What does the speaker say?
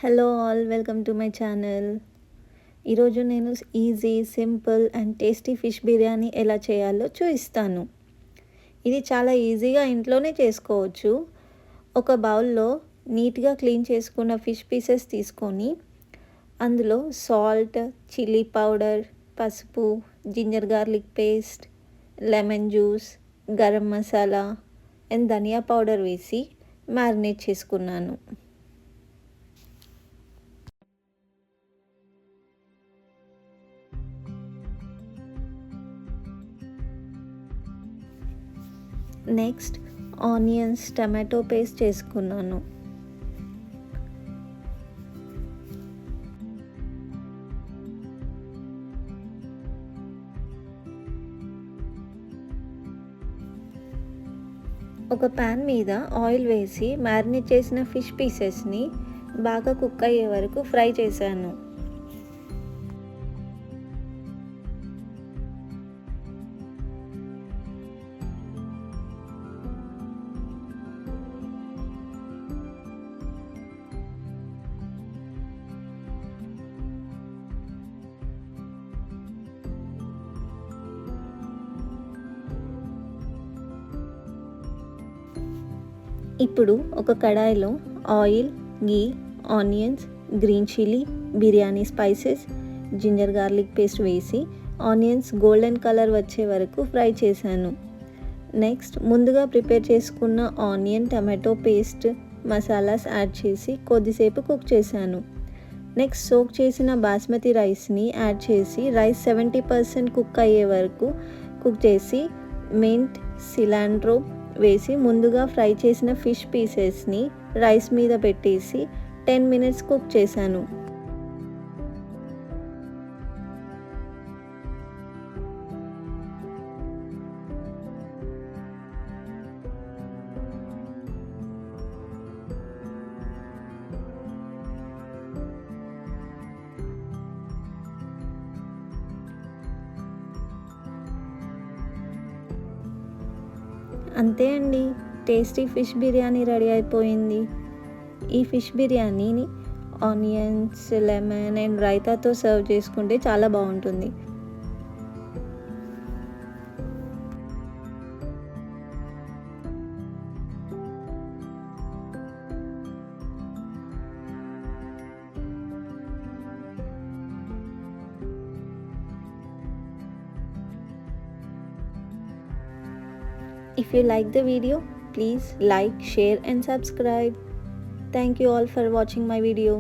Hello all, welcome to my channel. ఈరోజు నేను easy, simple and tasty fish biryani ఎలా చేయాలో చూపిస్తాను. ఇది చాలా ఈజీగా ఇంట్లోనే చేసుకోవచ్చు. ఒక బౌల్లో నీట్గా క్లీన్ చేసుకున్న ఫిష్ పీసెస్ తీసుకొని అందులో సాల్ట్, చిల్లీ పౌడర్, పసుపు, ginger garlic paste, lemon juice, garam masala and dhania powder వేసి మ్యారినేట్ చేసుకున్నాను. నెక్స్ట్ ఆనియన్స్, టమాటో పేస్ట్ చేసుకున్నాను. ఒక ప్యాన్ మీద ఆయిల్ వేసి మ్యారినేట్ చేసిన ఫిష్ పీసెస్ని బాగా కుక్ అయ్యే వరకు ఫ్రై చేశాను. ఇప్పుడు ఒక కడాయిలో oil, ghee, onions, green chilli, biryani spices, ginger garlic paste వేసి ఆనియన్స్ గోల్డెన్ కలర్ వచ్చే వరకు ఫ్రై చేశాను. నెక్స్ట్ ముందుగా ప్రిపేర్ చేసుకున్న onion, tomato paste, masalas add చేసి కొద్దిసేపు కుక్ చేశాను. నెక్స్ట్ సోక్ చేసిన బాస్మతి రైస్ని యాడ్ చేసి రైస్ 70% కుక్ అయ్యే వరకు కుక్ చేసి మింట్, సిలాండ్రో వేసి ముందుగా ఫ్రై చేసిన ఫిష్ పీసెస్ని రైస్ మీద పెట్టేసి 10 మినిట్స్ కుక్ చేశాను. అంతే అండి, టేస్టీ ఫిష్ బిర్యానీ రెడీ అయిపోయింది. ఈ ఫిష్ బిర్యానీని ఆనియన్స్, లెమన్ అండ్ రైతాతో సర్వ్ చేసుకుంటే చాలా బాగుంటుంది. If you like the video, please like, share and subscribe. Thank you all for watching my video.